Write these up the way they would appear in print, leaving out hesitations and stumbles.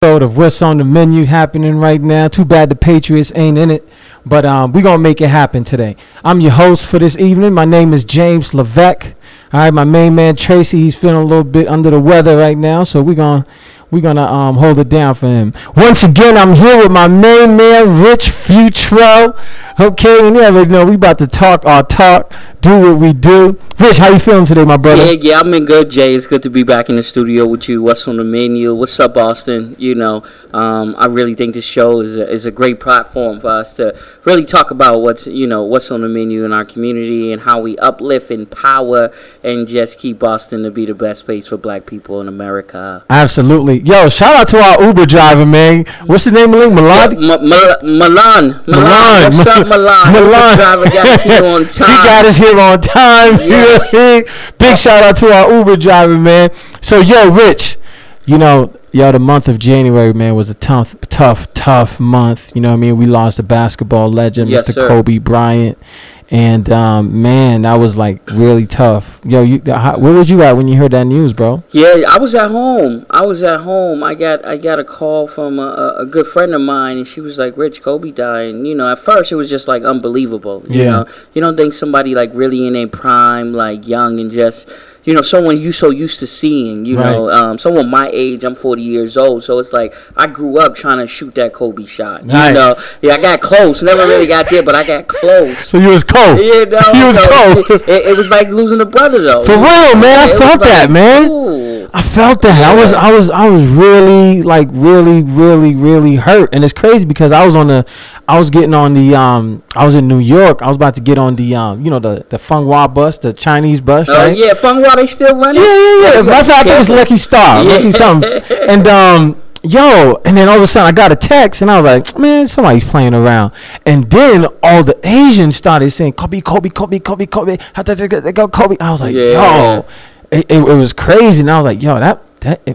Of what's on the menu happening right now. Too bad the Patriots ain't in it, but we're going to make it happen today. I'm your host for this evening. My name is James Levesque. All right, my main man Tracy, he's feeling a little bit under the weather right now, so we're gonna hold it down for him. Once again, I'm here with my main man Rich Futro. Okay, and you already know we about to talk our talk, do what we do. Rich, how you feeling today, my brother? Yeah, I'm in good, Jay. It's good to be back in the studio with you. What's on the menu? What's up, Austin? I really think this show is a great platform for us to really talk about what's on the menu in our community and how we uplift, empower, and just keep Boston to be the best place for Black people in America. Absolutely. Yo, shout out to our Uber driver, man. What's his name, Milan? Milan. What's up, Milan? Milan. Driver got us here on time. He got us here on time. Yes. Big shout out to our Uber driver, man. So, yo, Rich, the month of January, man, was a tough month. You know what I mean? We lost a basketball legend, yes, Mr. Sir. Kobe Bryant. And, man, that was, really tough. Yo, where was you at when you heard that news, bro? Yeah, I was at home. I got a call from a good friend of mine, and she was like, Rich, Kobe died. And, at first it was just, unbelievable. You know? You don't think somebody, really in their prime, young and just... someone you so used to seeing, right. Someone my age, I'm 40 years old, so it's like I grew up trying to shoot that Kobe shot, right. Yeah, I got close, never really got there, but I got close. So you was cold. You was cold. It was like losing a brother, though. For real, man, I felt that, man. Ooh. I felt that. Yeah. I was really, really hurt, and it's crazy because I was in New York. I was about to get on the Fenghua bus, the Chinese bus, right? Yeah, Fenghua, they still running? Yeah. I think it was Lucky Star, Lucky something. And, and then all of a sudden I got a text, and I was like, man, somebody's playing around. And then all the Asians started saying, Kobe. I was like, yo. It was crazy, and I was like, yo, that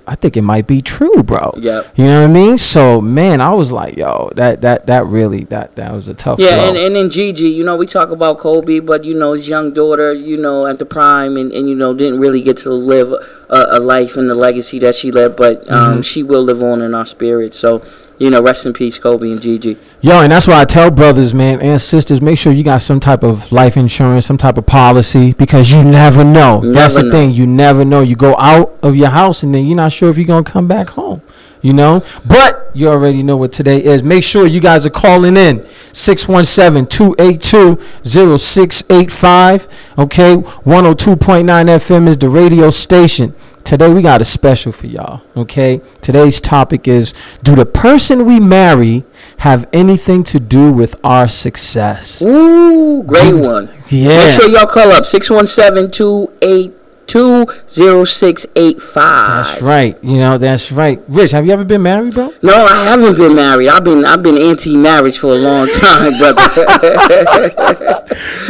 I think it might be true, bro. Yeah. You know what I mean? So, man, I was like, yo, that really was a tough blow. And then Gigi, we talk about Kobe, but, his young daughter, at the prime and didn't really get to live a life and the legacy that she led, but she will live on in our spirit. So, rest in peace, Kobe and Gigi. Yo, and that's why I tell brothers, man, and sisters, make sure you got some type of life insurance, some type of policy, because you never know. That's the thing. You never know. You go out of your house, and then you're not sure if you're going to come back home, But you already know what today is. Make sure you guys are calling in, 617-282-0685. Okay, 102.9 FM is the radio station. Today we got a special for y'all, okay? Today's topic is, do the person we marry have anything to do with our success? Ooh, great one. Yeah. Make sure y'all call up, 617-282-0685. That's right. That's right. Rich, have you ever been married, bro? No, I haven't been married. I've been anti-marriage for a long time, brother.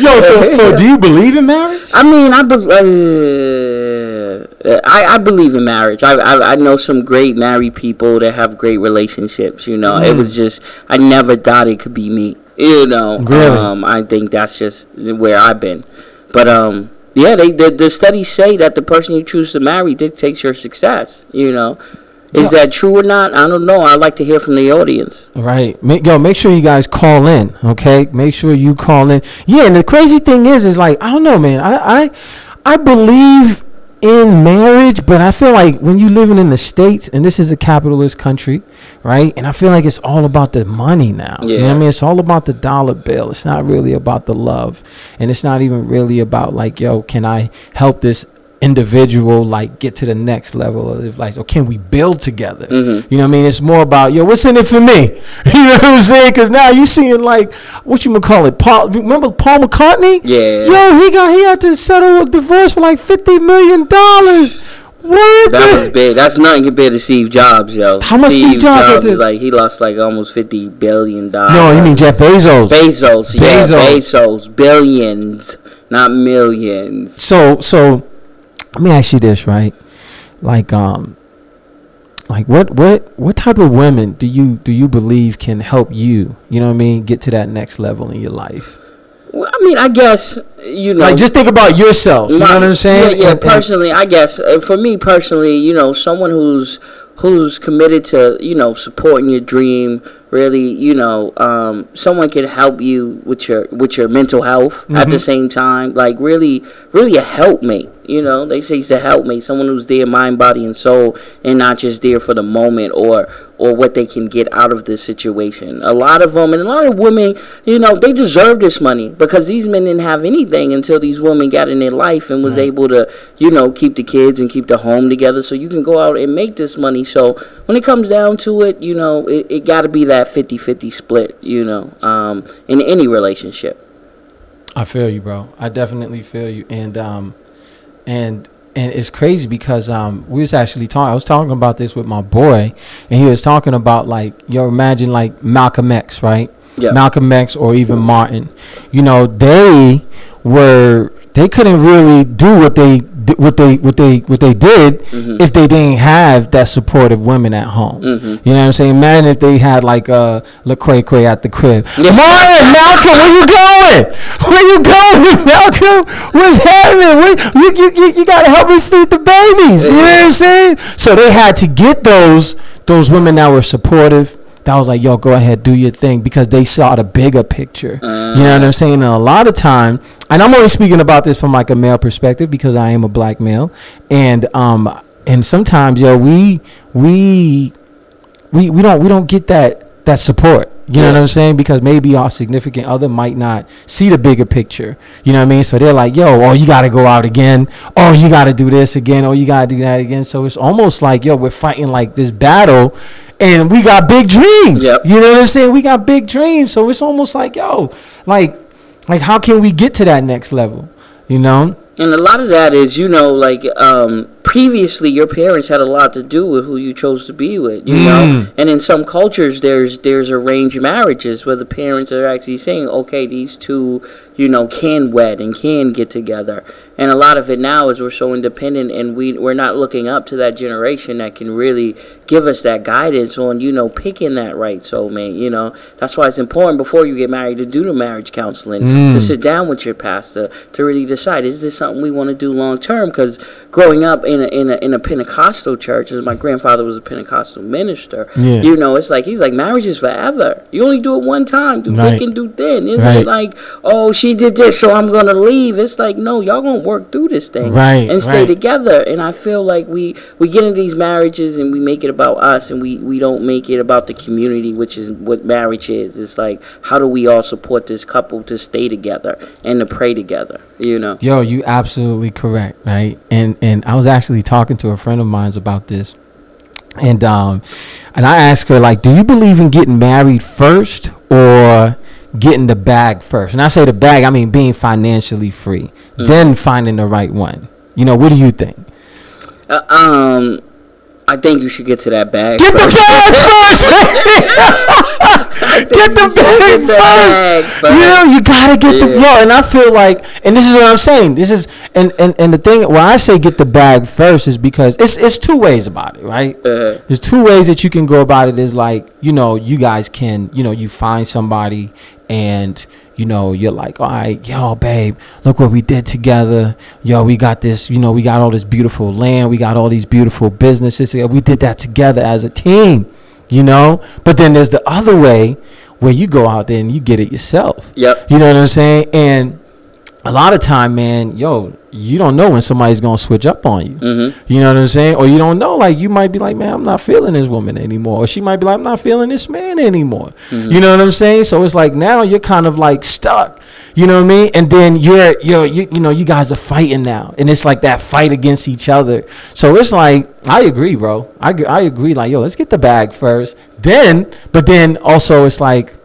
Yo, so do you believe in marriage? I mean, I believe in marriage. I know some great married people that have great relationships. It was just, I never thought it could be me. Really? I think that's just where I've been. But yeah, the studies say that the person you choose to marry dictates your success. Is that true or not? I don't know. I'd like to hear from the audience. Right. Make sure you guys call in, okay? Make sure you call in. Yeah, and the crazy thing is I don't know, man. I believe in marriage, but I feel like when you living in the States, and this is a capitalist country, right? And I feel like it's all about the money now. Yeah. You know what I mean? It's all about the dollar bill. It's not really about the love. And it's not even really about can I help this individual get to the next level of or can we build together? Mm-hmm. You know what I mean? It's more about what's in it for me? You know what I'm saying? Because now you seeing what you call it? Remember Paul McCartney? Yeah. Yo, he had to settle a divorce for $50 million. What? That was big. That's nothing compared to Steve Jobs, yo. How much Steve Jobs had to? He lost almost $50 billion. No, you mean Jeff Bezos? Bezos, billions, not millions. So. Let me ask you this, right? What type of women do you believe can help you? You know what I mean? Get to that next level in your life. Well, I mean, I guess just think about yourself. You know what I'm saying? Yeah. Personally, I guess for me personally, someone who's who's committed to, supporting your dream. Really, someone can help you with your mental health at the same time. Like really a helpmate. They say he's a helpmate, someone who's there, mind, body, and soul, and not just there for the moment or what they can get out of this situation. A lot of them and a lot of women, they deserve this money because these men didn't have anything until these women got in their life and was able to, keep the kids and keep the home together. So you can go out and make this money. So when it comes down to it, it got to be that 50-50 split, in any relationship. I feel you, bro. I definitely feel you. And it's crazy because we was actually talking. I was talking about this with my boy, and he was talking about imagine like Malcolm X, right? Yeah. Malcolm X or even Martin. They couldn't really do what they did if they didn't have that supportive women at home. You know what I'm saying? Imagine if they had like LaQuay at the crib. Martin, Malcolm, where you going? Where you going, Malcolm? What's happening? You gotta help me feed the babies. You know what I'm saying? So they had to get those women that were supportive. That was like, yo, go ahead, do your thing, because they saw the bigger picture. You know what I'm saying? And a lot of time, and I'm only speaking about this from like a male perspective because I am a black male, and sometimes, yo, we don't get that support. You know what I'm saying? Because maybe our significant other might not see the bigger picture. You know what I mean? So they're like, yo, oh, you got to go out again. Oh, you got to do this again. Oh, you got to do that again. So it's almost like, yo, we're fighting like this battle. And we got big dreams. Yep. You know what I'm saying? We got big dreams. So it's almost like, yo, like how can we get to that next level? And a lot of that is, previously your parents had a lot to do with who you chose to be with, know? And in some cultures, there's arranged marriages where the parents are actually saying, okay, these two, can wed and can get together. And a lot of it now is we're so independent and we're not looking up to that generation that can really give us that guidance on, picking that right soulmate, That's why it's important before you get married to do the marriage counseling, to sit down with your pastor, to really decide, is this something we want to do long term? Because growing up in a Pentecostal church, as my grandfather was a Pentecostal minister, it's like, he's like, marriage is forever. You only do it one time, do thick and do thin. It's like, oh, she did this, so I'm going to leave. It's like, no, y'all going to work through this thing and stay together. And I feel like we get into these marriages and we make it about us and we don't make it about the community, which is what marriage is. It's like, how do we all support this couple to stay together and to pray together, Yo, you absolutely correct, right? And I was actually talking to a friend of mine about this. And I asked her, like, do you believe in getting married first or getting the bag first? And I say the bag, I mean being financially free, then finding the right one. What do you think? I think you should get to that bag. Get first. The bag first. Get the bag first. You gotta get the and I feel like, and this is what I'm saying. This is and the thing when I say get the bag first is because it's two ways about it, right? There's two ways that you can go about it. Is like, you guys can, you find somebody and you're like, all right, yo, babe, look what we did together. Yo, we got this, we got all this beautiful land. We got all these beautiful businesses. We did that together as a team, But then there's the other way where you go out there and you get it yourself. Yep. You know what I'm saying? And a lot of time, man, you don't know when somebody's going to switch up on you. You know what I'm saying? Or you don't know, like, you might be like, man, I'm not feeling this woman anymore. Or she might be like, I'm not feeling this man anymore. You know what I'm saying? So it's like now you're kind of like stuck. You know what I mean? And then you guys are fighting now. And it's like that fight against each other. So it's like, I agree, bro. I agree. Like, yo, let's get the bag first. But then also it's like,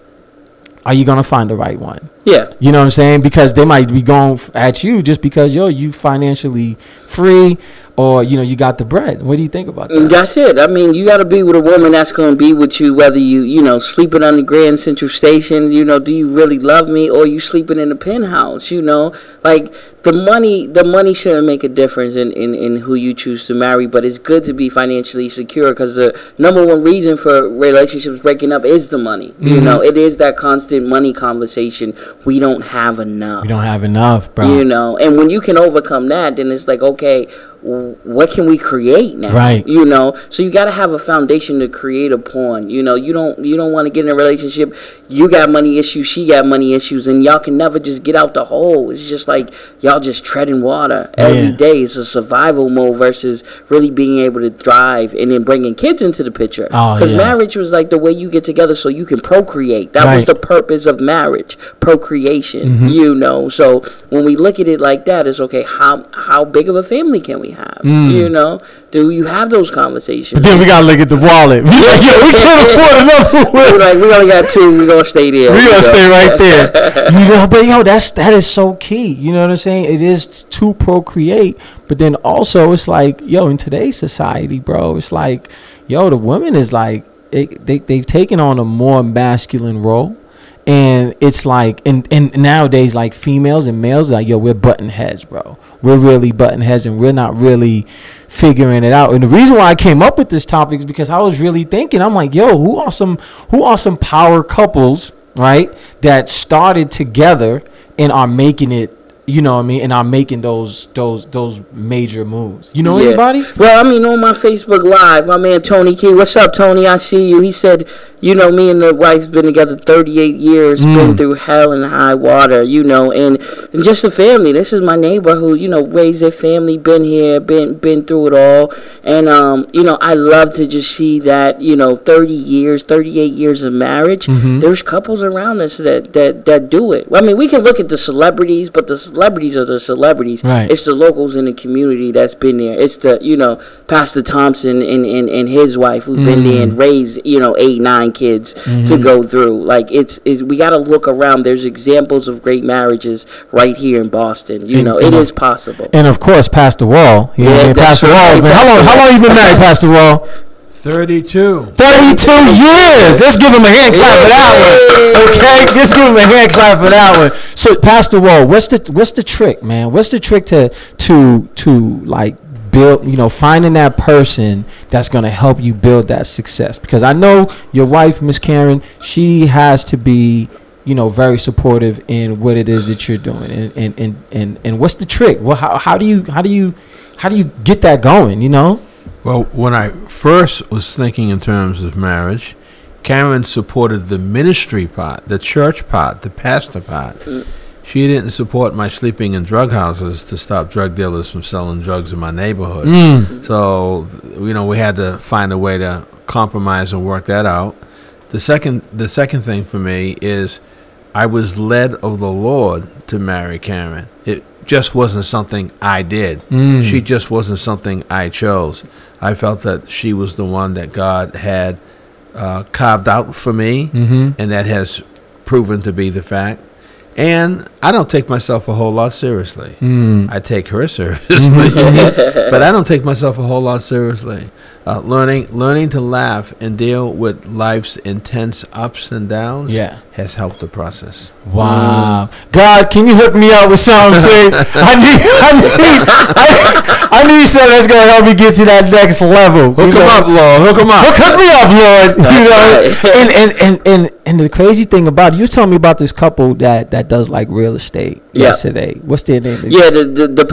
are you going to find the right one? Yeah. You know what I'm saying? Because they might be going at you just because, you financially free or, you got the bread. What do you think about that? That's it. I mean, you got to be with a woman that's going to be with you, whether you, sleeping on the Grand Central Station, do you really love me, or you sleeping in the penthouse, Like, the money shouldn't make a difference in who you choose to marry, but it's good to be financially secure because the number one reason for relationships breaking up is the money. It is that constant money conversation. We don't have enough. We don't have enough, bro. And when you can overcome that, then it's like, okay, what can we create now? Right. You know, so you got to have a foundation to create upon. You know, you don't want to get in a relationship. You got money issues, she got money issues, and y'all can never just get out the hole. It's just like y'all just treading water every day. It's a survival mode versus really being able to thrive and then bringing kids into the picture. Because marriage was like the way you get together so you can procreate. That was the purpose of marriage, procreation. You know, so when we look at it like that, it's okay. How big of a family can we have? You know, do you have those conversations? But then we gotta look at the wallet. We can't afford another one. Like, we only got two. We're gonna stay there. We're gonna stay right there. You know, but yo, that is so key. You know what I'm saying? It is to procreate, but then also it's like, yo, in today's society, bro, it's like, yo, the woman is like, they've taken on a more masculine role. And it's like, and nowadays, like, females and males, like, yo, we're button heads, bro. We're really button heads, and we're not really figuring it out. And the reason why I came up with this topic is because I was really thinking, I'm like, yo, who are some power couples, right, that started together and are making it, you know what I mean, and are making those major moves. You know anybody? Well, I mean, on my Facebook Live, my man Tony Key. What's up, Tony? I see you. He said, you know, me and the wife's been together 38 years, been through hell and high water, you know, and just the family. This is my neighbor who, you know, raised their family, been here, been through it all. And, you know, I love to just see that, you know, 38 years of marriage, there's couples around us that do it. I mean, we can look at the celebrities, but the celebrities are the celebrities. Right. It's the locals in the community that's been there. It's the, you know, Pastor Thompson and his wife who's been there and raised, you know, 8-9 kids to go through. Like, it's we got to look around. There's examples of great marriages right here in Boston. You know, it is possible. And of course, Pastor Wall. Pastor Wall. How long you been married, Pastor Wall? 32 years. Let's give him a hand clap for that one. Okay, let's give him a hand clap for that one. So, Pastor Wall, what's the trick, man? What's the trick to like build, you know, finding that person that's going to help you build that success? Because I know your wife, Miss Karen, she has to be, you know, very supportive in what it is that you're doing. And what's the trick? Well, how do you get that going, you know? Well, when I first was thinking in terms of marriage, Karen supported the ministry part, the church part, the pastor part. She didn't support my sleeping in drug houses to stop drug dealers from selling drugs in my neighborhood. So, you know, we had to find a way to compromise and work that out. The second thing for me is I was led of the Lord to marry Karen. It just wasn't something I did. She just wasn't something I chose. I felt that she was the one that God had carved out for me, and that has proven to be the fact. And I don't take myself a whole lot seriously. I take her seriously, but I don't take myself a whole lot seriously. Learning to laugh and deal with life's intense ups and downs has helped the process. Wow. God, can you hook me up with something, please? I need something that's going to help me get to that next level. Hook him up, Lord. Hook him up. Hook me up, Lord. You know? And the crazy thing about it, you was telling me about this couple that does like real estate yesterday. What's their name? The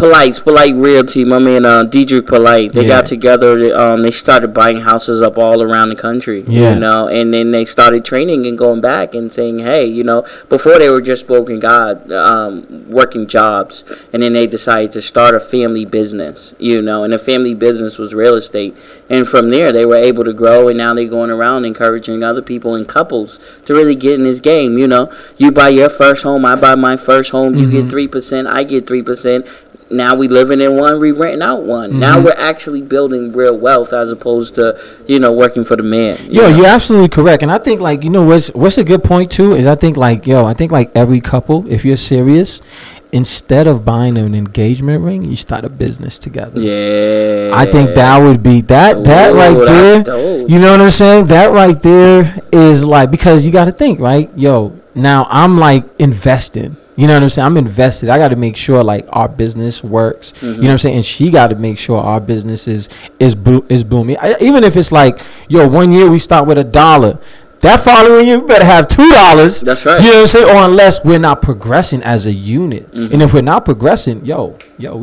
Polite Realty. My man Diedrich Polite. They got together. They started buying houses up all around the country. You know, and then they started training and going back and saying, hey, you know, before they were just working jobs, and then they decided to start a family business. You know, and the family business was real estate. And from there, they were able to grow, and now they're going around encouraging other people and couples to really get in this game. You know, you buy your first home, I buy my first home, you get 3%, I get 3%. Now we living in one, we renting out one. Now we're actually building real wealth as opposed to, you know, working for the man. You're absolutely correct. And I think, like, you know, what's a good point too is I think like every couple, if you're serious, instead of buying an engagement ring, you start a business together. Yeah. I think that would be that right there. You know what I'm saying? That right there is like, because you got to think, right? Yo, now I'm like investing. You know what I'm saying? I'm invested. I got to make sure like our business works. You know what I'm saying? And she got to make sure our business is booming. Even if it's like, yo, 1 year we start with $1. That following year, we better have $2. That's right. You know what I'm saying? Or unless we're not progressing as a unit, and if we're not progressing, we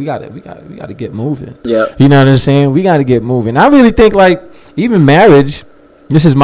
gotta get moving. Yeah. You know what I'm saying? We gotta get moving. I really think like even marriage. This is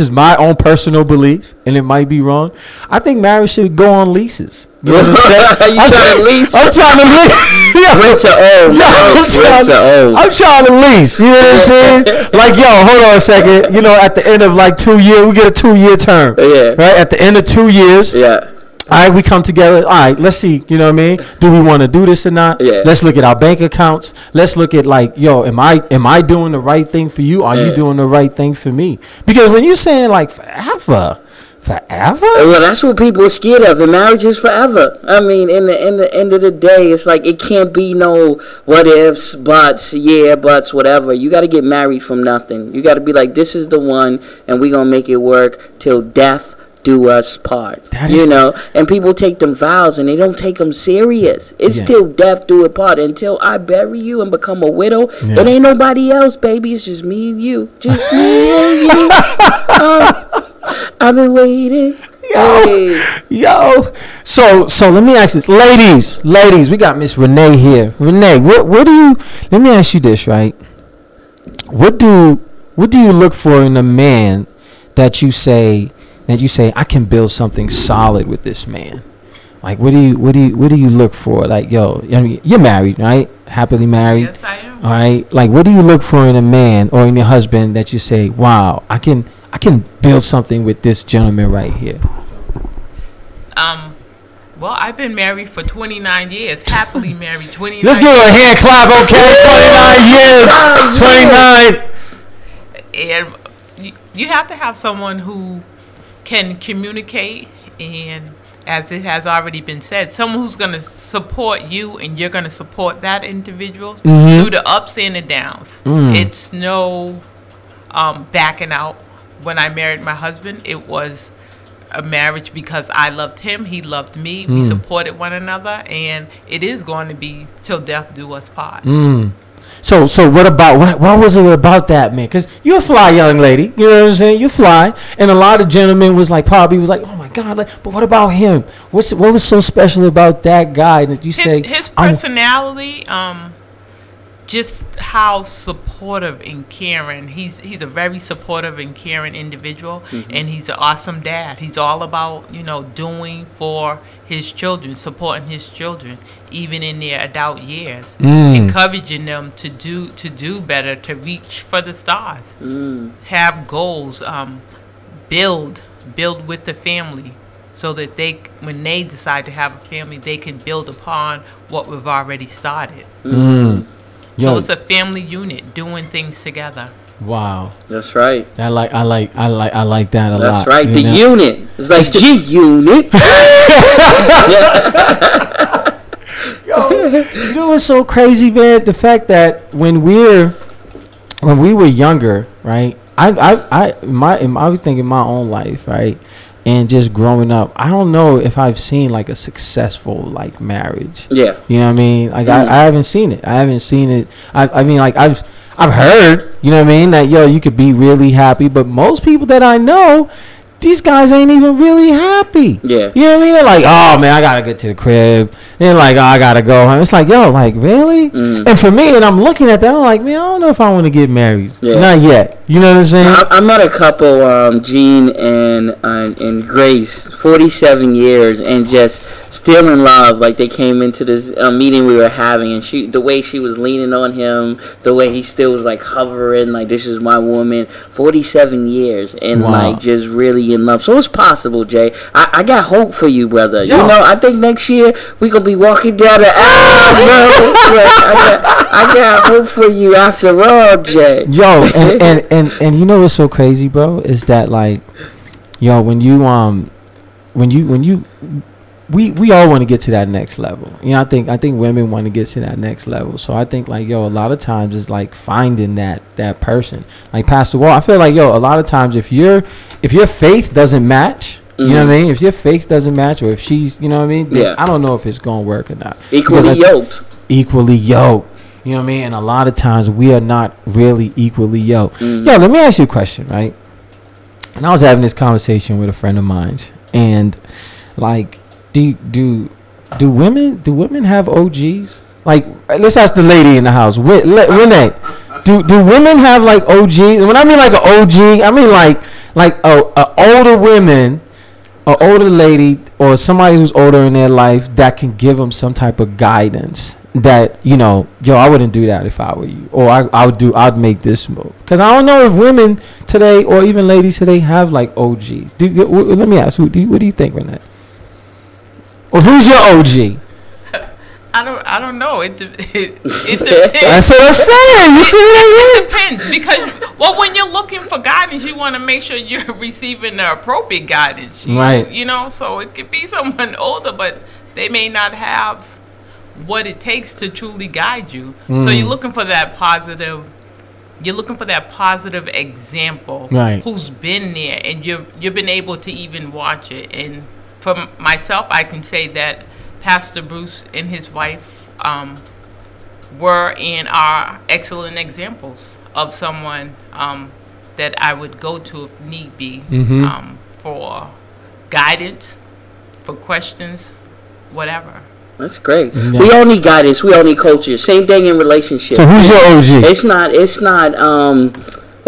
my own personal belief, and it might be wrong. I think marriage should go on leases. You know what I'm saying? You trying to lease? I'm trying to lease. Rent to own. I'm trying to lease. You know what I'm saying? Like, hold on a second. You know, at the end of like 2 years, we get a 2-year term. Yeah. Right? At the end of 2 years. Yeah. All right, we come together. All right, let's see. You know what I mean? Do we want to do this or not? Yeah. Let's look at our bank accounts. Let's look at like, am I doing the right thing for you? Are you doing the right thing for me? Because when you're saying like forever. Well, that's what people are scared of. And marriage is forever. I mean, in the end of the day, it's like it can't be no what ifs, buts, whatever. You got to get married from nothing. You got to be like, this is the one, and we gonna make it work till death do us part. And people take them vows and they don't take them serious. It's till death do it part. Until I bury you and become a widow, it ain't nobody else, baby. It's just me and you. Just me and you. I've been waiting. Yo. So let me ask this. Ladies, we got Miss Renee here. Renee, what do you, let me ask you this, right? What do you look for in a man that you say I can build something solid with this man? Like, what do you look for? Like, I mean, you're married, right? Happily married. Yes, I am. All right. Like, what do you look for in a man or in your husband that you say, wow, I can build something with this gentleman right here? Well, I've been married for 29 years. Happily married 29. Let's give her a hand clap, okay? 29 years. 29. And you have to have someone who can communicate, and as it has already been said, someone who's going to support you and you're going to support that individual through the ups and the downs. It's no backing out. When I married my husband, it was a marriage because I loved him, he loved me, we supported one another, and it is going to be till death do us part. So what was it about that, man? Because you're a fly young lady, you know what I'm saying? You're fly, and a lot of gentlemen was like, oh my God, but what about him? What was so special about that guy that you say? His personality, just how supportive and caring. He's a very supportive and caring individual, and he's an awesome dad. He's all about, doing for his children, supporting his children, even in their adult years, encouraging them to do better, to reach for the stars, have goals, build with the family, so that when they decide to have a family, they can build upon what we've already started. So it's a family unit doing things together. Wow, that's right. I like that a lot. That's right. The unit. It's like G-Unit. You know what's so crazy, man? The fact that when we were younger, right? I was thinking my own life, right? And just growing up, I don't know if I've seen like a successful like marriage. Yeah. You know what I mean? Like I haven't seen it. I mean, like I've heard, you know what I mean, that you could be really happy, but most people that I know, these guys ain't even really happy. Yeah. You know what I mean? They're like, oh man, I gotta get to the crib. They're like, oh, I gotta go home. It's like, like really? And for me, and I'm looking at that, I'm like, man, I don't know if I want to get married. Yeah. Not yet. You know what I'm saying? I met a couple, Jean and Grace, 47 years, and just still in love. Like they came into this meeting we were having, and the way she was leaning on him, the way he still was like hovering, like this is my woman. 47 years, and like just really in love. So it's possible, Jay. I got hope for you, brother. Yo. You know, I think next year we gonna be walking down the aisle, bro. I got hope for you after all, Jay. Yo, and you know what's so crazy, bro, is that like, when you we all want to get to that next level. You know, I think women want to get to that next level. So I think like, a lot of times it's like finding that person. Like Pastor Wall, I feel like, a lot of times if your faith doesn't match, you know what I mean? If your faith doesn't match, or if she's, you know what I mean? I don't know if it's going to work or not. Equally yoked. You know what I mean? And a lot of times we are not really equally yoked. Let me ask you a question, right? And I was having this conversation with a friend of mine, and like, do women have OGs? Like, let's ask the lady in the house, Renee. Do women have like OGs? And when I mean like an OG, I mean like a older women, an older lady, or somebody who's older in their life that can give them some type of guidance. That, you know, yo, I wouldn't do that if I were you, or I'd make this move. Because I don't know if women today or even ladies today have like OGs. Let me ask, what do you think, Renee? Or who's your OG? I don't know. It depends. That's what I'm saying. You see what I mean? It depends, because when you're looking for guidance, you want to make sure you're receiving the appropriate guidance. Right. You know, so it could be someone older, but they may not have what it takes to truly guide you. So you're looking for that positive. You're looking for that positive example, right, who's been there, and you've been able to even watch it. And for myself, I can say that Pastor Bruce and his wife were and are excellent examples of someone that I would go to if need be, for guidance, for questions, whatever. That's great. Yeah. We all need guidance. We all need coaches. Same thing in relationships. So who's your OG? It's not.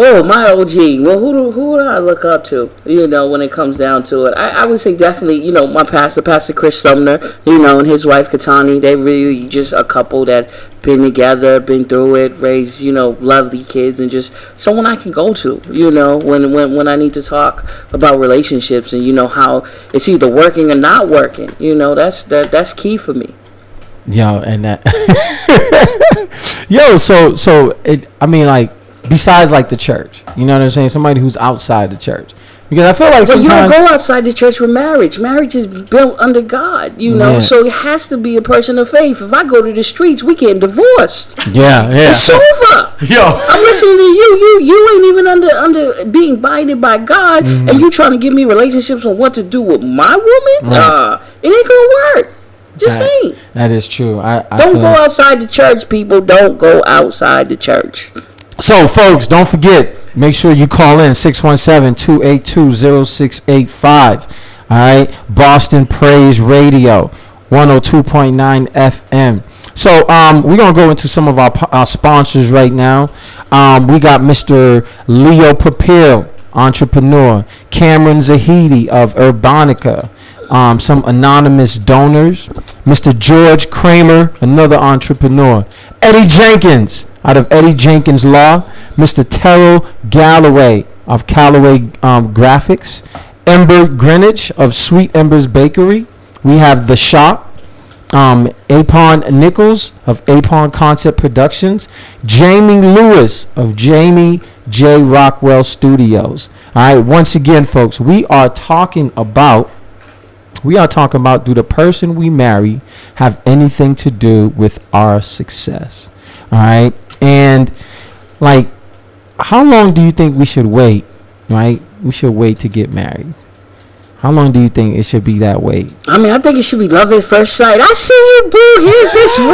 Oh, my OG. Well, who do I look up to? You know, when it comes down to it, I would say definitely, you know, my Pastor Chris Sumner, you know, and his wife Katani. They really just a couple that been together, been through it, raised, you know, lovely kids, and just someone I can go to, you know, when I need to talk about relationships, and you know how it's either working or not working. You know, that's key for me. Yo, and that. Yo, so it. I mean, like, besides like the church, you know what I'm saying? Somebody who's outside the church, because I feel like sometimes you don't go outside the church for marriage. Marriage is built under God, you know. Yeah. So it has to be a person of faith. If I go to the streets, we getting divorced. Yeah. It's over. Yo, I'm listening to you. You ain't even under being binded by God, and you trying to give me relationships on what to do with my woman. Right. It ain't gonna work. Just ain't. That is true. I don't go outside the church, people. Don't go outside the church. So, folks, don't forget, make sure you call in 617-282-0685. All right, Boston Praise Radio, 102.9 FM. So, we're going to go into some of our sponsors right now. We got Mr. Leo Papil, entrepreneur, Cameron Zahidi of Urbanica, some anonymous donors, Mr. George Kramer, another entrepreneur, Eddie Jenkins out of Eddie Jenkins Law, Mr. Terrell Galloway of Callaway Graphics, Ember Greenwich of Sweet Embers Bakery. We have The Shop, Apon Nichols of Apon Concept Productions, Jamie Lewis of Jamie J. Rockwell Studios. All right, once again, folks, we are talking about do the person we marry have anything to do with our success? All right. And like, how long do you think we should wait? Right? We should wait to get married. How long do you think it should be that way? I mean, I think it should be love at first sight. I see you, boo. Here's this ring.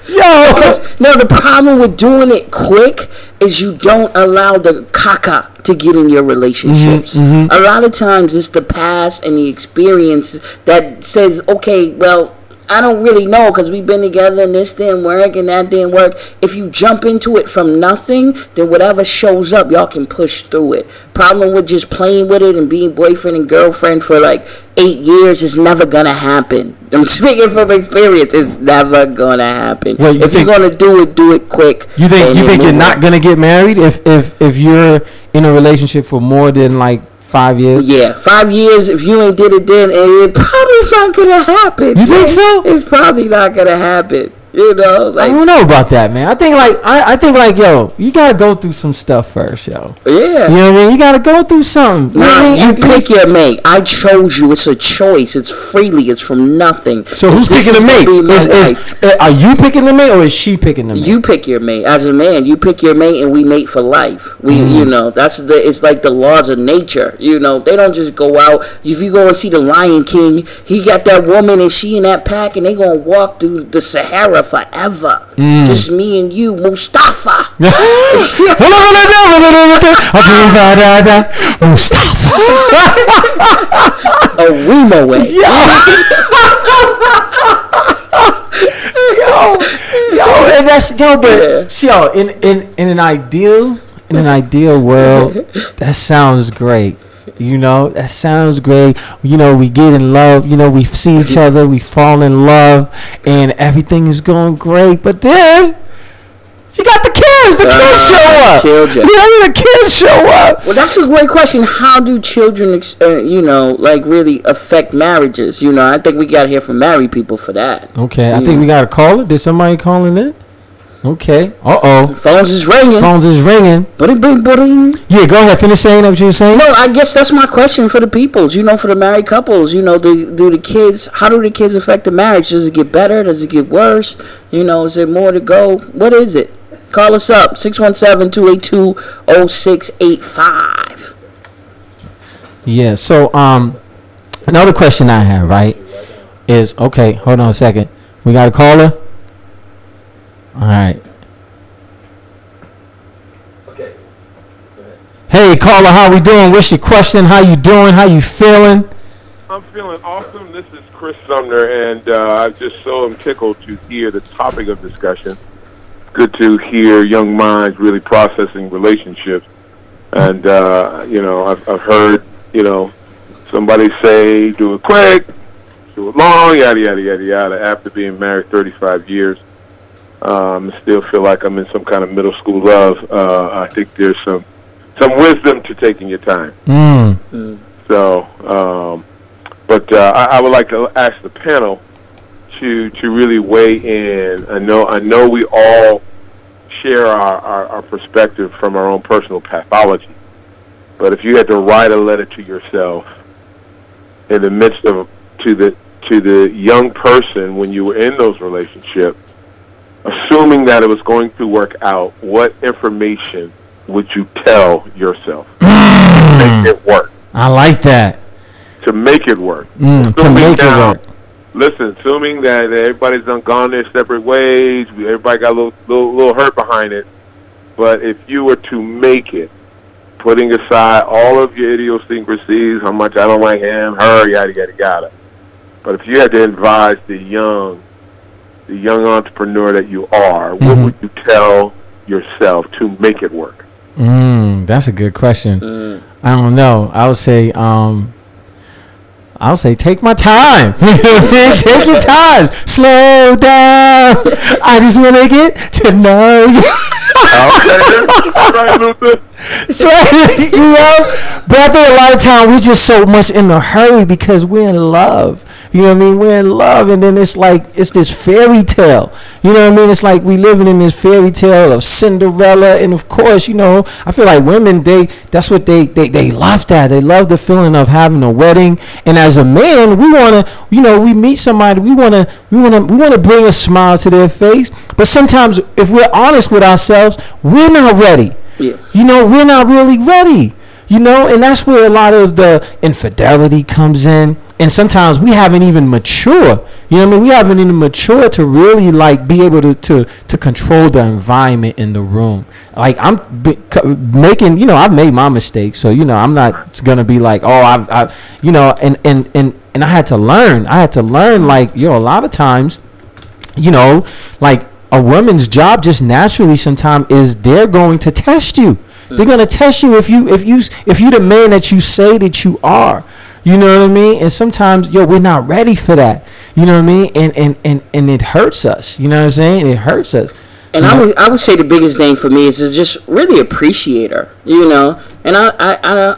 Yo. Because, no, the problem with doing it quick is you don't allow the caca to get in your relationships. A lot of times it's the past and the experience that says, okay, well, I don't really know because we've been together and this didn't work and that didn't work. If you jump into it from nothing, then whatever shows up, y'all can push through it. Problem with just playing with it and being boyfriend and girlfriend for like 8 years is never going to happen. I'm speaking from experience. It's never going to happen. Well, if you're going to do it quick. You think you're not going to get married if you're in a relationship for more than like 5 years? Yeah, 5 years. If you ain't did it then, it probably is not gonna happen. You think so? It's probably not gonna happen. You know, like, I don't know about that, man. I think like yo, you gotta go through some stuff first, yo. Yeah. You know what I mean? You gotta go through something. Nah, you pick your mate. I chose you. It's a choice. It's freely. It's from nothing. So who's picking the mate? Are you picking the mate or is she picking the mate? You pick your mate. As a man, you pick your mate and we mate for life. You know, it's like the laws of nature. You know, they don't just go out. If you go and see the Lion King, he got that woman and she in that pack and they gonna walk through the Sahara forever. Just me and you, Mustafa. Mustafa. A Remo way. And that's but in an ideal world, that sounds great. That sounds great. We get in love. We see each other. We fall in love, and everything is going great. But then you got the kids. The kids show up. Children. The kids show up. Well, that's a great question. How do children, really affect marriages? I think we got to hear from married people for that. Okay, I think we got to call it. Did somebody calling in? Okay. Phones is ringing. Bing. Yeah, go ahead. Finish saying what you were saying. No, I guess that's my question for the peoples. For the married couples. How do the kids affect the marriage? Does it get better? Does it get worse? Is there more to go? What is it? Call us up, 617-282-0685. Yeah. So, another question I have, right, is okay. Hold on a second. We got a caller. All right. Okay. Hey, caller, how we doing? What's your question? How you doing? How you feeling? I'm feeling awesome. This is Chris Sumner, and I just so am tickled to hear the topic of discussion. Good to hear young minds really processing relationships. And, I've heard, somebody say, do it quick, do it long, yada, yada, yada, yada, after being married 35 years. Still feel like I'm in some kind of middle school love. I think there's some wisdom to taking your time. So, I would like to ask the panel to really weigh in. I know we all share our perspective from our own personal pathology, but if you had to write a letter to yourself in the midst of to the young person when you were in those relationships, assuming that it was going to work out, what information would you tell yourself to make it work? I like that. To make it work. To make it work. Listen, assuming that everybody's done gone their separate ways, everybody got a little hurt behind it. But if you were to make it, putting aside all of your idiosyncrasies, how much I don't like him, her, yada, yada, yada. But if you had to advise the young entrepreneur that you are, what would you tell yourself to make it work? That's a good question. I don't know. I would say take my time. Take your time. Slow down. I just want to get to know you. Right, Luther. So, but I think a lot of time we're just so much in a hurry because we're in love. You know what I mean? We're in love, and then it's like it's this fairy tale. You know what I mean? It's like we living in this fairy tale of Cinderella, and of course, I feel like women that's what they love that. They love the feeling of having a wedding, and as a man, we want to, we meet somebody, we want to bring a smile to their face, but sometimes if we're honest with ourselves, we're not ready. Yeah. We're not really ready. And that's where a lot of the infidelity comes in. And sometimes we haven't even matured. We haven't even matured to really be able to control the environment in the room. Like I've made my mistakes. So, I'm not going to be like, and I had to learn. A lot of times, a woman's job just naturally sometimes is they're going to test you. They're going to test you if you the man that you say that you are. You know what I mean? And sometimes, we're not ready for that. You know what I mean? And it hurts us. You know what I'm saying? It hurts us. And I would say the biggest thing for me is to just really appreciate her. And I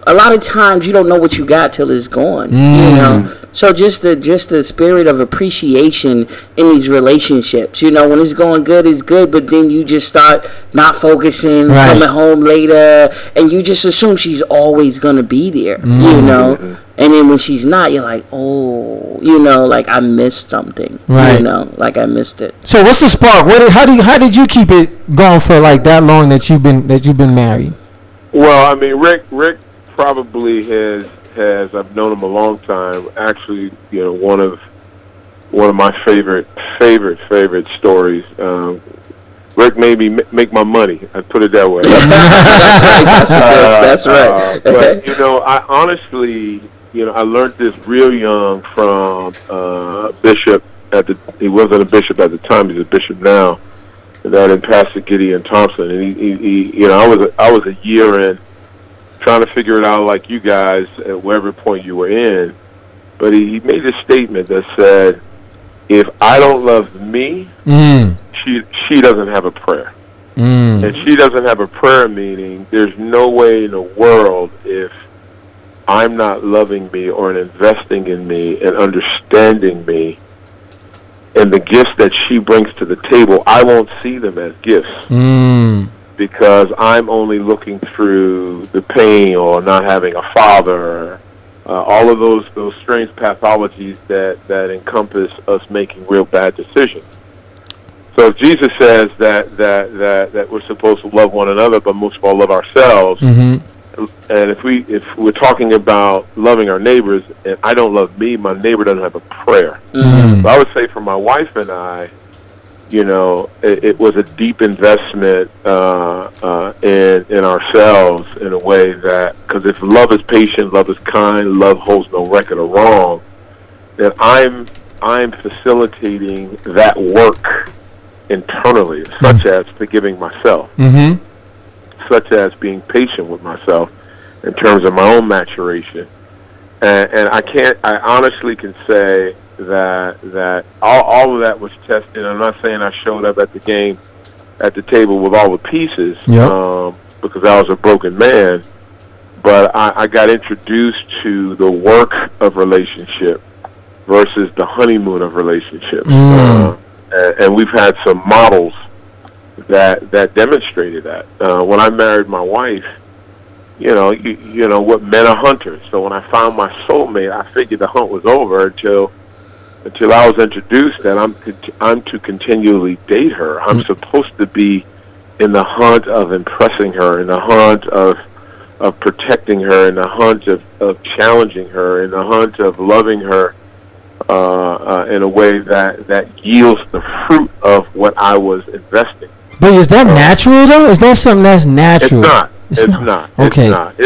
a lot of times you don't know what you got till it's gone. So just the spirit of appreciation in these relationships. When it's going good, it's good, but then you just start not focusing, coming home later, and you just assume she's always gonna be there. And then when she's not, you're like, like I missed something. Right. Like I missed it. So what's the spark? How did you keep it going for like that long that you've been married? Well, I mean, Rick probably has I've known him a long time. Actually, one of one of my favorite stories. Rick made me make my money. I put it that way. That's right. But I honestly, I learned this real young from Bishop he wasn't a bishop at the time. He's a bishop now. And that in Pastor Gideon Thompson, and he I was a year in, trying to figure it out like you guys at whatever point you were in. But he made a statement that said, if I don't love me, she doesn't have a prayer. And she doesn't have a prayer, meaning there's no way in the world, if I'm not loving me or investing in me and understanding me and the gifts that she brings to the table, I won't see them as gifts. Because I'm only looking through the pain or not having a father, all of those strange pathologies that encompass us making real bad decisions. So if Jesus says that we're supposed to love one another, but most of all love ourselves, and if we're talking about loving our neighbors, and I don't love me, my neighbor doesn't have a prayer. So I would say for my wife and I, it was a deep investment in ourselves in a way that, because if love is patient, love is kind, love holds no record of wrong, then I'm facilitating that work internally, such as forgiving myself, such as being patient with myself in terms of my own maturation. And I honestly can say that all of that was tested. I'm not saying I showed up at the game, at the table with all the pieces, because I was a broken man, but I got introduced to the work of relationship versus the honeymoon of relationships. And we've had some models that demonstrated that. When I married my wife, what men are hunters. So when I found my soulmate, I figured the hunt was over until I was introduced that I'm to continually date her. I'm supposed to be in the hunt of impressing her, in the hunt of protecting her, in the hunt of challenging her, in the hunt of loving her in a way that yields the fruit of what I was investing. But is that natural though? Is that something that's natural? It's not. Okay. It's not.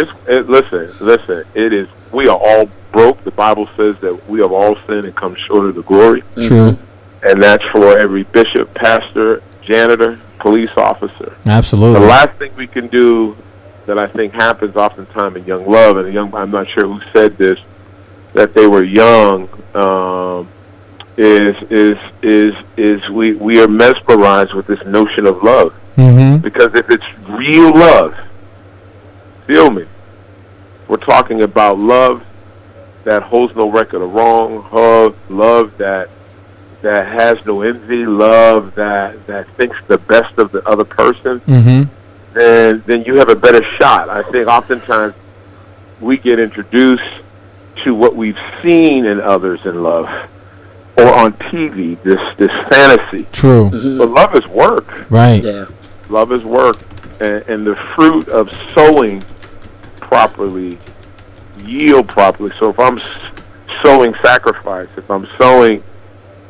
Listen. It is. We are all broke. The Bible says that we have all sinned and come short of the glory. True. And that's for every bishop, pastor, janitor, police officer. Absolutely. The last thing we can do that I think happens oftentimes in young love, and I'm not sure who said this, that they were young, is we are mesmerized with this notion of love. Because if it's real love, feel me, we're talking about love that holds no record of wrong, love that has no envy, love that thinks the best of the other person, then you have a better shot. I think oftentimes we get introduced to what we've seen in others in love, or on TV, this fantasy. True. But love is work. Right. Yeah. Love is work, and the fruit of sowing properly yield properly. So if I'm sowing sacrifice, if I'm sowing,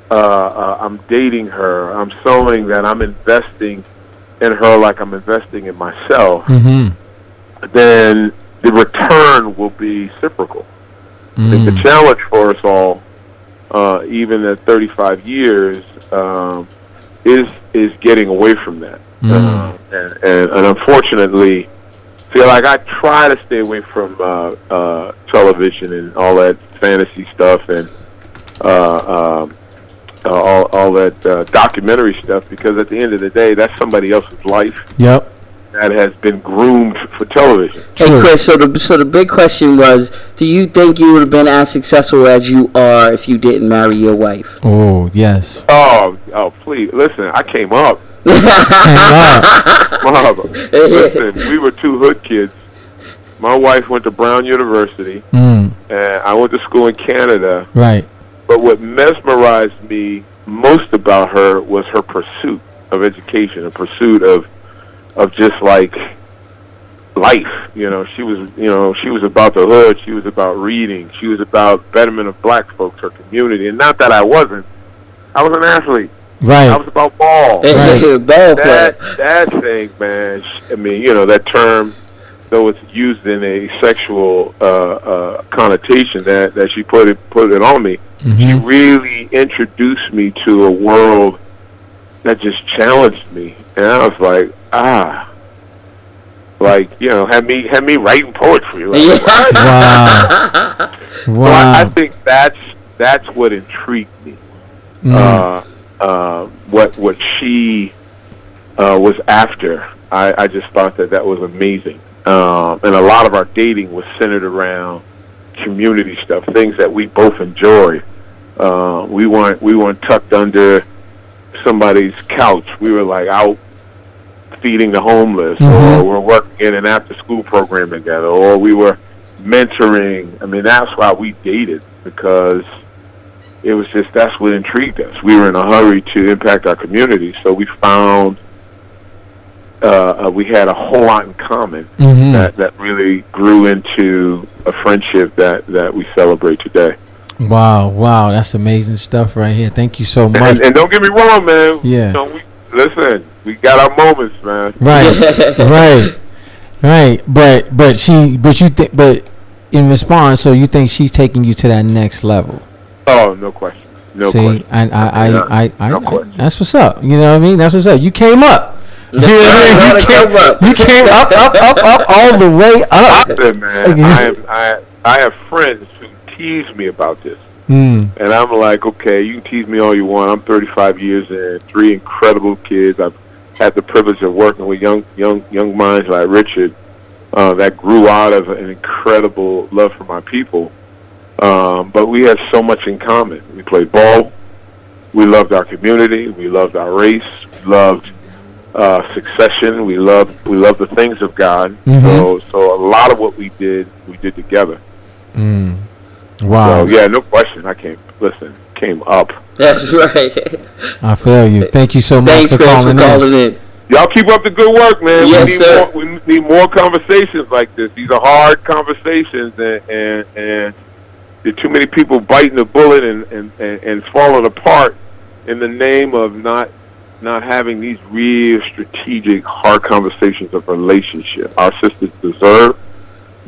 I'm dating her, I'm sowing that I'm investing in her like I'm investing in myself, then the return will be reciprocal. I think the challenge for us all, even at 35 years, is getting away from that. And unfortunately, feel like I try to stay away from television and all that fantasy stuff and all that documentary stuff, because at the end of the day, that's somebody else's life. Yep. That has been groomed for television. Hey Chris, so the big question was, do you think you would have been as successful as you are if you didn't marry your wife? Oh, yes. Oh, please. Listen, I came up. Listen, we were two hood kids. My wife went to Brown University, and I went to school in Canada. Right. But what mesmerized me most about her was her pursuit of education, a pursuit of just like life. She was about the hood. She was about reading. She was about betterment of black folks, her community. And not that I wasn't, I was an athlete. Right. I was about ball. Ball play. That thing, man. I mean, that term, though it's used in a sexual connotation, that she put it on me. Mm-hmm. She really introduced me to a world that just challenged me, and I was like, had me writing poetry. Like, Wow. So I think that's what intrigued me. What she was after. I just thought that was amazing. And a lot of our dating was centered around community stuff, things that we both enjoyed. We weren't tucked under somebody's couch. We were like out feeding the homeless, or we're working in an after-school program together, or we were mentoring. I mean, that's why we dated, because it was just, that's what intrigued us. We were in a hurry to impact our community, so we found we had a whole lot in common that really grew into a friendship that we celebrate today. Wow, that's amazing stuff right here. Thank you so much. And don't get me wrong, man. Yeah. Listen, we got our moments, man. Right. But in response, so you think she's taking you to that next level? Oh, no question. No question. No question. That's what's up. You know what I mean? That's what's up. You came up. You came up all the way up. Listen, man, I have friends who tease me about this. And I'm like, okay, you can tease me all you want. I'm 35 years in, 3 incredible kids. I've had the privilege of working with young minds like Richard that grew out of an incredible love for my people. But we had so much in common. We played ball. We loved our community. We loved our race. We loved succession. We loved the things of God. So a lot of what we did together. Wow. So, yeah, no question. I came up. That's right. I feel you. Thank you so much Thanks, for calling in. Y'all keep up the good work, man. Yes, sir. We need more conversations like this. These are hard conversations, and there are too many people biting the bullet and falling apart in the name of not having these real strategic, hard conversations of relationship. Our sisters deserve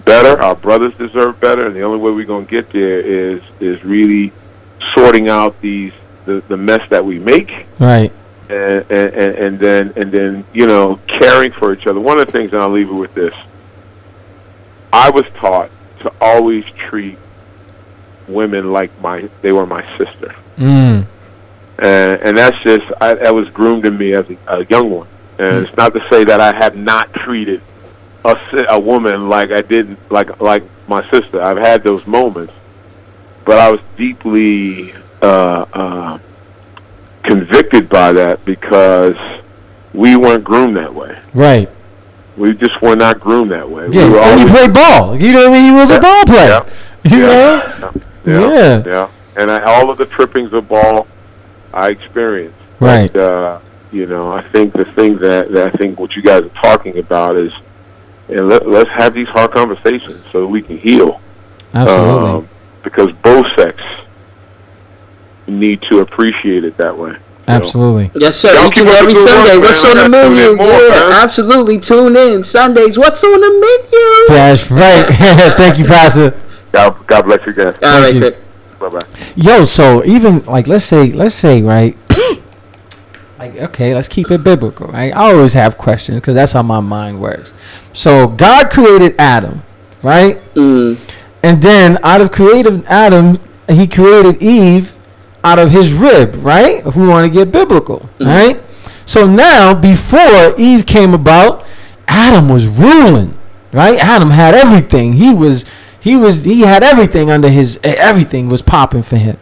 better. Our brothers deserve better, and the only way we're going to get there is really sorting out the mess that we make, right? And then caring for each other. One of the things, and I'll leave it with this: I was taught to always treat women like they were my sister, and that's just that was groomed in me as a young one. And it's not to say that I have not treated a woman like I didn't like my sister. I've had those moments, but I was deeply convicted by that because we weren't groomed that way. Right. We just were not groomed that way. Yeah, we and you played ball. You know what I mean? You was a ball player. Yeah. And all of the trippings of ball I experienced. Right. But, I think the thing that I think what you guys are talking about is, and let's have these hard conversations so that we can heal. Absolutely. Because both sex need to appreciate it that way. Absolutely. Yes, sir. Each and every Sunday. What's on the menu? Absolutely. Tune in. Sundays. What's on the menu? That's right. Thank you, Pastor. God bless you guys. All right, good. Bye-bye. Yo, so even like let's say right. Like, okay, let's keep it biblical, right? I always have questions because that's how my mind works. So God created Adam, right? And then out of creative Adam, he created Eve out of his rib, right? If we want to get biblical, right? So now, before Eve came about, Adam was ruling, right? Adam had everything. He had everything under everything was popping for him.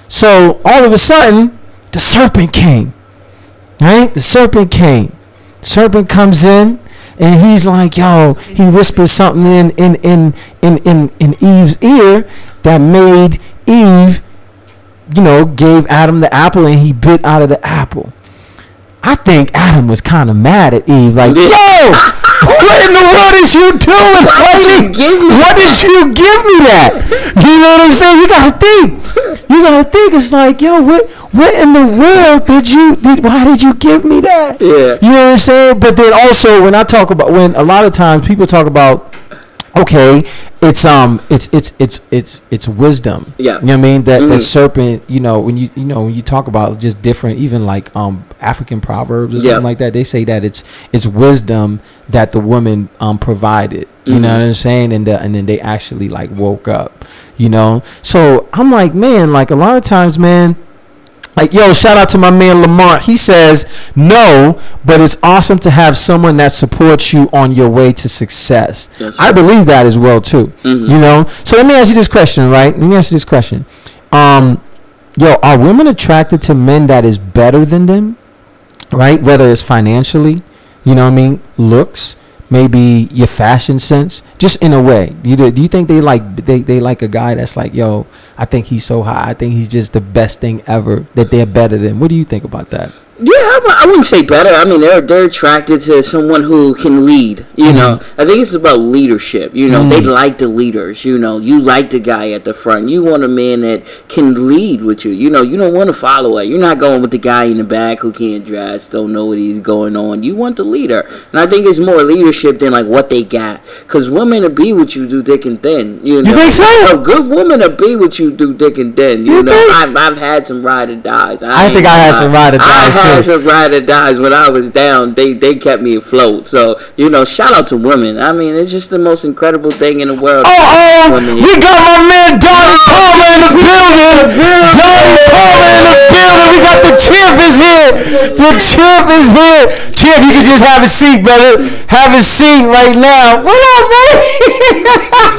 So all of a sudden, the serpent came. Right? The serpent came. The serpent comes in and he's like, yo, he whispers something in Eve's ear that made Eve, gave Adam the apple and he bit out of the apple. I think Adam was kind of mad at Eve, like, yo, what in the world is you doing? Why did you give me that? You know what I'm saying? You got to think. you gotta think. It's like, yo, what in the world why did you give me that? Yeah. You know what I'm saying? But then also when a lot of times people talk about, okay, it's wisdom. Yeah. You know what I mean? That serpent, when you talk about just different, even like African proverbs or something like that, they say that it's wisdom that the woman provided. You know what I'm saying? And then they actually like woke up. So I'm like, man, like a lot of times, man. Like, yo, shout out to my man Lamont. He says, no, but it's awesome to have someone that supports you on your way to success. Right. I believe that as well, too. So let me ask you this question, right? Yo, are women attracted to men that is better than them, right? Whether it's financially, looks, maybe your fashion sense, just in a way. Do you think they like a guy that's like, yo, I think he's so high, I think he's just the best thing ever, that they're better than? What do you think about that? Yeah, I wouldn't say better. I mean, they're attracted to someone who can lead. I think it's about leadership. They like the leaders. You like the guy at the front. You want a man that can lead with you. You don't want to follow it. You're not going with the guy in the back who can't dress, don't know what he's going on. You want the leader, and I think it's more leadership than like what they got. Because women will be with you through thick and thin. You think so? A good woman will be with you through thick and thin. You know, I've had some ride or dies. I think I had some ride or dies. Some ride or dies when I was down. They kept me afloat. So shout out to women. I mean, it's just the most incredible thing in the world. We got my man Donnie Palmer in the building. Donnie Palmer in the building. We got the champ is here. The champ is here. Champ, you can just have a seat, brother. Have a seat right now. What up, man?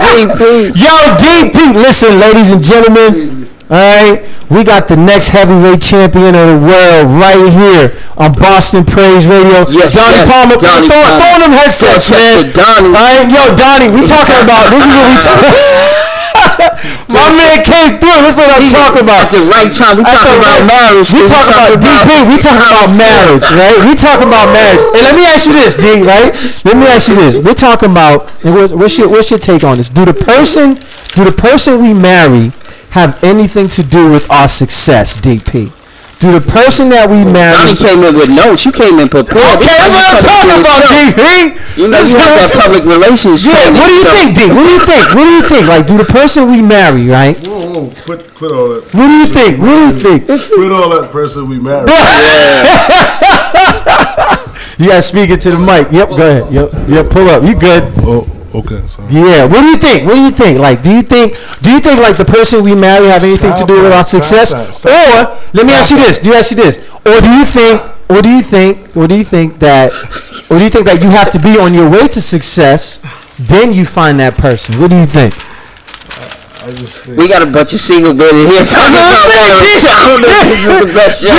DP. Yo, DP. Listen, ladies and gentlemen. All right, we got the next heavyweight champion of the world right here on Boston Praise Radio. Yes, Donnie Palmer. Donnie Palmer. Throw them headsets, man. Donnie. All right, yo, Donnie, we talking about, this is what we talking about. My man came through. This is what I'm talking about. At the right time, we talking about marriage. We talking about DP. We talking about marriage, right? We talking about marriage. And let me ask you this, D, right? Let me ask you this. We're talking about, and what's your take on this? Do the person we marry have anything to do with our success, DP? Do the person that we marry... Johnny came in with notes. You came in prepared. Okay, that's what I'm talking about, DP. You have that public relations. Yeah, what do you think, D? What do you think? Like, do the person we marry, right? Whoa, quit all that. What do you think? Quit all that person we marry. You gotta speak it to the mic. Yep, go ahead. Yep, pull up. You good. Oh, okay, sorry. Yeah, what do you think? Like, do you think like the person we marry have anything to do with our success? Or let me ask you this. Or do you think that you have to be on your way to success, then you find that person? What do you think? I just think we got a bunch of single men in here talking about marriage. I don't know if this is the best show.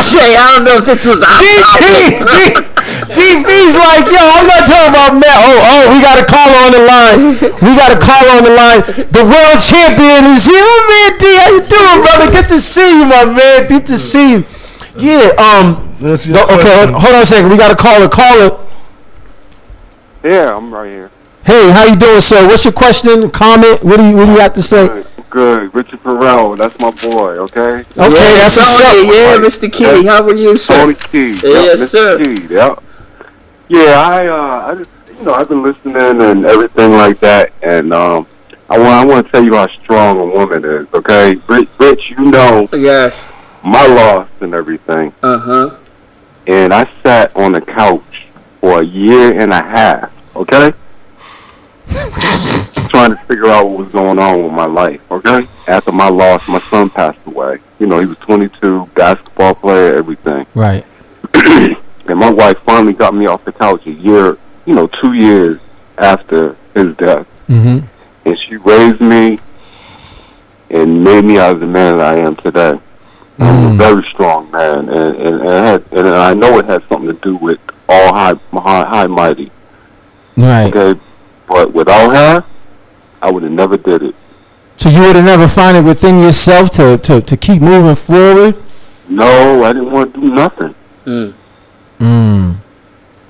Jay, I don't know if this was DP's like, yo, I'm not talking about marriage. We got a caller on the line. The world champion is here. My man D, how you doing, brother? Good to see you, my man. Good to see you. Yeah, okay, hold on a second. We got a caller. Yeah, I'm right here. Hey, how you doing, sir? What's your question, comment? What do you have to say? Good. Richard Perrell, that's my boy, okay? Okay, that's what's up. Yeah, Mr. Key, how are you, sir? Tony Key. Yes, sir. Key, yeah. Yeah, I just, I've been listening and everything like that, and I want to tell you how strong a woman is, okay? Rich, yeah, my loss and everything. And I sat on the couch for a year and a half, okay? Trying to figure out what was going on with my life, okay? After my loss, my son passed away. He was 22, basketball player, everything. Right. And my wife finally got me off the couch a year, 2 years after his death. Mm-hmm. And she raised me and made me out of the man that I am today. I'm a very strong man, and I know it has something to do with all high mighty. Right. Okay, but without her, I would have never did it. So you would have never found it within yourself to keep moving forward? No, I didn't want to do nothing.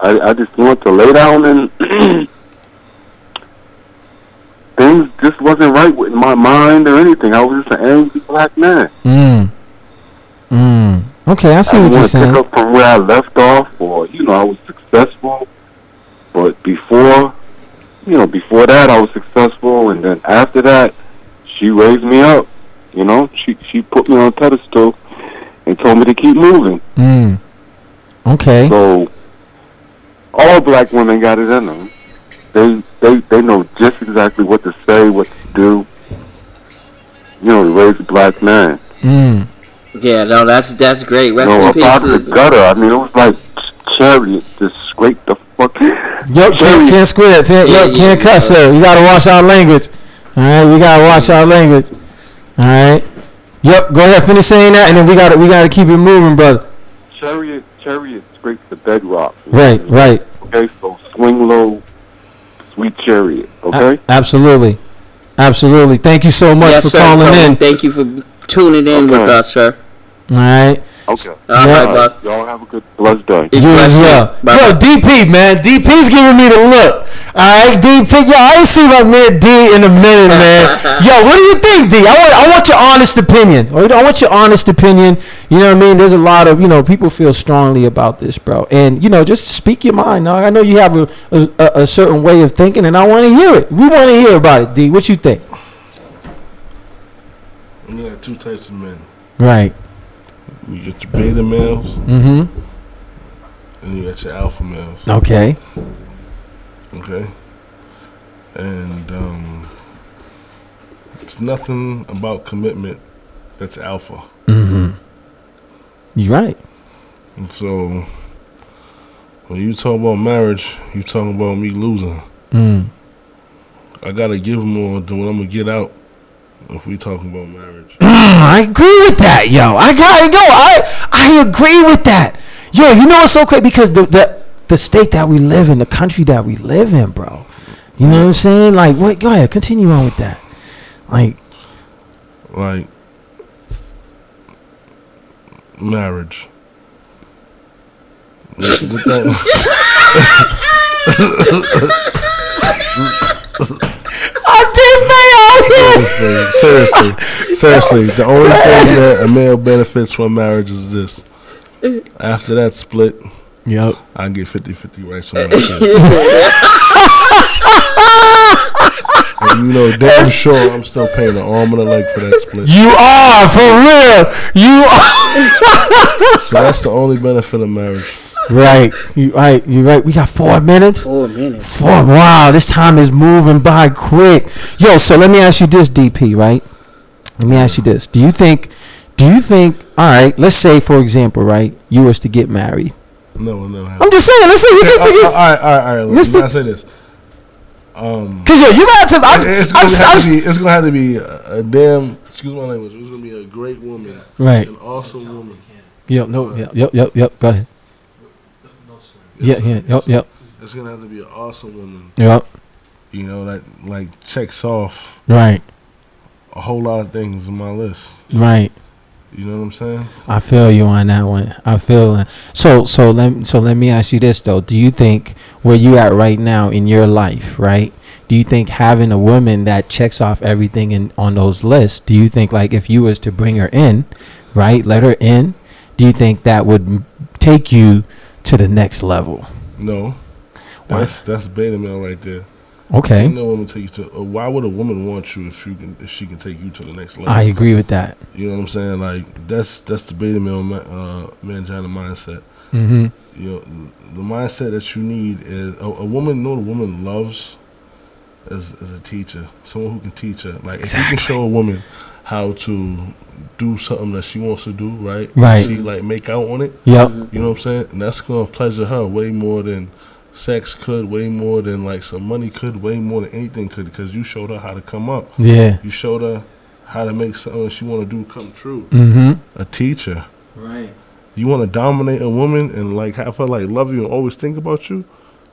I just want to lay down and things just wasn't right with my mind or anything. I was just an angry black man. Okay, I see what you're saying. Pick up from where I left off, or I was successful, but before that, I was successful, and then after that, she raised me up. She put me on a pedestal and told me to keep moving. Okay. So all black women got it in them. They know just exactly what to say, what to do. To raise a black man. Yeah, no, that's great. About the gutter. I mean, it was like Chariot just scraped the fuck. Can't squid. Can't cuss, sir. You gotta watch our language. All right, we gotta watch our language. All right. Yep. Go ahead, finish saying that, and then we gotta keep it moving, brother. Chariot scrapes the bedrock. Right. Okay, so swing low, sweet Chariot. Okay. Absolutely. Thank you so much for calling in. Thank you for tuning in with us, sir. All right. Okay. All right, boss. Y'all have a good, blessed day. You as well. Yo, DP, man. DP's giving me the look. All right, DP. Yo, I ain't seen my man D in a minute, man. Yo, what do you think, D? I want your honest opinion. I want your honest opinion. You know what I mean? There's a lot of, people feel strongly about this, bro. And, just speak your mind, dog. I know you have a certain way of thinking, and I want to hear it. We want to hear about it, D. What you think? You got two types of men. Right. You get your beta males. Mm-hmm. And you got your alpha males. Okay. And it's nothing about commitment that's alpha. Mm-hmm. You're right. And so when you talk about marriage, you talking about me losing. I gotta give more than what I'm gonna get out if we talking about marriage. I agree with that, yo. I agree with that. Yo, you know what's so crazy? Because the state that we live in, the country that we live in, bro. You know what I'm saying? Like, wait, go ahead, continue on with that. Like marriage. Seriously, the only thing that a male benefits from marriage is this. After that split, I get 50-50 rights on my kids. And damn sure I'm still paying an arm and a leg for that split. You are, for real. You are. So that's the only benefit of marriage. Right. You're right. We got 4 minutes. 4 minutes. Wow, this time is moving by quick. Yo, so let me ask you this, DP, right? Let me ask you this. Do you think, all right, let's say, for example, right, you was to get married. No, no. I'm just saying, let's say you get to get. All right. Let me say this. Because you got to. It's gonna have to be a damn. Excuse my language. It's gonna be a great woman, right? An awesome woman. Yep. Go ahead. Yep. It's gonna have to be an awesome woman. Yep. That like checks off right a whole lot of things in my list. Right. You know what I'm saying? I feel you on that one. I feel that. So let me ask you this though. Do you think where you at right now in your life, right? Do you think having a woman that checks off everything on those lists, do you think like if you was to bring her in, right, let her in, do you think that would take you to the next level? No. That's beta male right there. Okay. Ain't no woman take you to. Why would a woman want you if she can take you to the next level? I agree with that. You know what I'm saying? Like that's the beta male mangina mindset. Mm-hmm. The mindset that you need is a woman. Know the woman loves as a teacher, someone who can teach her. Like if you can show a woman how to do something that she wants to do, right? She like make out on it. Yep. You know what I'm saying? And that's gonna pleasure her way more than sex could, way more than like some money could, way more than anything could, because you showed her how to come up. Yeah. You showed her how to make something she want to do come true. Mm-hmm. A teacher. Right. You want to dominate a woman and like have her like love you and always think about you,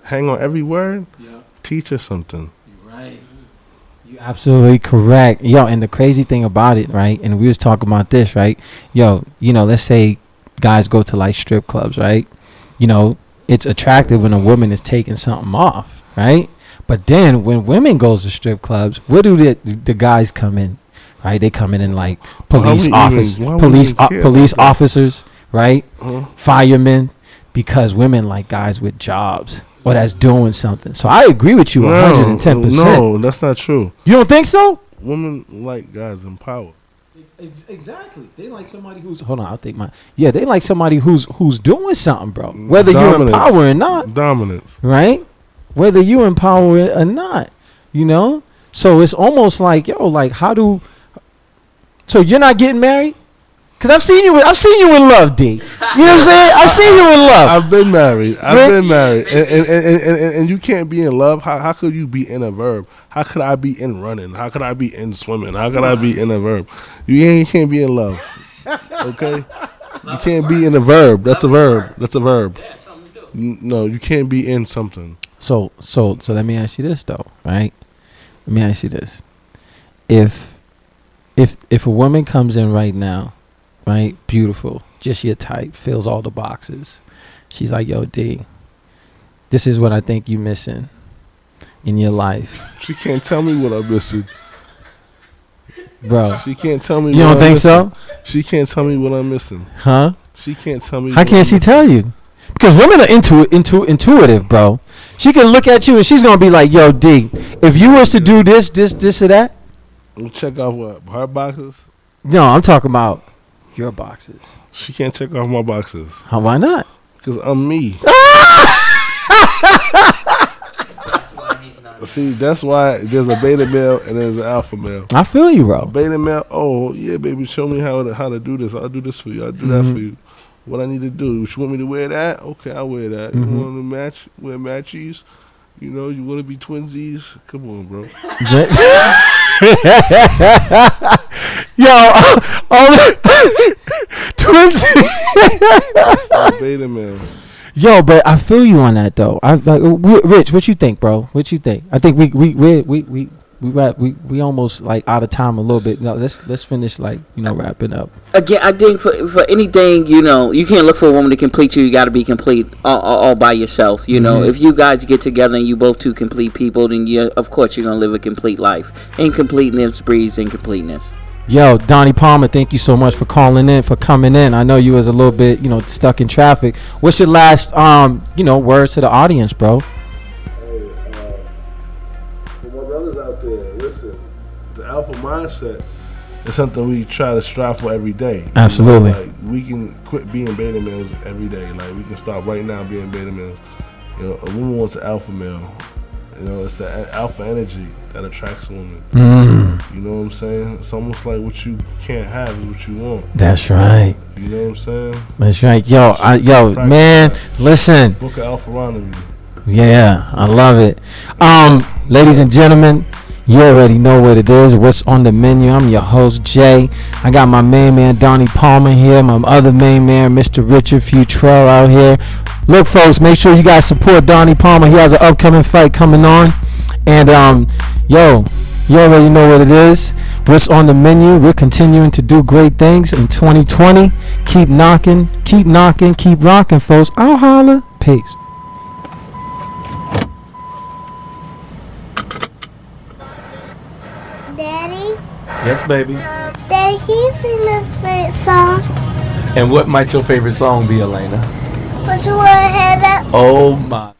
hang on every word. Yeah. Teach her something. Right. You're absolutely correct. Yo, and the crazy thing about it, right? And we was talking about this, right? Yo, let's say guys go to like strip clubs, right? it's attractive when a woman is taking something off, right? But then when women goes to strip clubs, where do the guys come in? Right? They come in like police officers, right? Firemen, because women like guys with jobs or that's doing something. So I agree with you 110%. No, that's not true. You don't think so? Women like guys in power. Exactly. They like somebody who's they like somebody who's doing something, bro. Whether you're in power or not. Dominance. Right? Whether you in power or not. You know? So it's almost like, so you're not getting married? Cause I've seen you in love, D. You know what I'm saying? I've seen you in love. I've been married, and you can't be in love. How could you be in a verb? How could I be in running? How could I be in swimming? How could I be in a verb? You can't be in love. Okay, you can't be in a verb. That's a verb. That's a verb. No, you can't be in something. So let me ask you this though, right? Let me ask you this: if a woman comes in right now, right, beautiful, just your type, fills all the boxes, she's like, yo, D, this is what I think you missing in your life. She can't tell me what I'm missing, bro. She can't tell me. You don't think so? She can't tell me what I'm missing. Huh? She can't tell me. How can't she tell you? Because women are intuitive, bro. She can look at you and she's gonna be like, yo, D, if you was to do this or that. Check off what? Her boxes? No, I'm talking about your boxes. She can't check off my boxes. Why not? Because I'm me. See, that's why there's a beta male and there's an alpha male. I feel you, bro. Beta male, oh yeah, baby, show me how to do this. I'll do this for you. I'll do that for you. What I need to do? You want me to wear that? Okay, I'll wear that. You want to wear matchies? You know, you want to be twinsies? Come on, bro. Yo, twinsies. Beta male. Yo, but I feel you on that though. Rich, what you think, bro? What you think? I think we almost like out of time a little bit. No, let's finish wrapping up. Again, I think for anything, you can't look for a woman to complete you. You got to be complete all by yourself. You know, if you guys get together and you both two complete people, then of course you're gonna live a complete life. Incompleteness breeds incompleteness. Yo, Donnie Palmer, thank you so much for coming in. I know you was a little bit, stuck in traffic. What's your last, words to the audience, bro? Hey, for my brothers out there, listen, the alpha mindset is something we try to strive for every day. Absolutely. We can quit being beta males every day. We can start right now being beta males. A woman wants an alpha male. It's the alpha energy that attracts women. You know what I'm saying? It's almost like what you can't have is what you want. That's right. You know what I'm saying? That's right. Yo, man, listen. Book of Alpha Rendezvous. Yeah, I love it. Ladies and gentlemen, you already know what it is. What's on the menu? I'm your host, Jay. I got my main man, Donnie Palmer here. My other main man, Mr. Richard Futrell out here. Look, folks, make sure you guys support Donnie Palmer. He has an upcoming fight coming on. And, you already know what it is. What's on the menu? We're continuing to do great things in 2020. Keep knocking, keep rocking, folks. I'll holla. Peace. Daddy? Yes, baby. Daddy, can you sing this favorite song? And what might your favorite song be, Elena? Put your head up. Oh, my.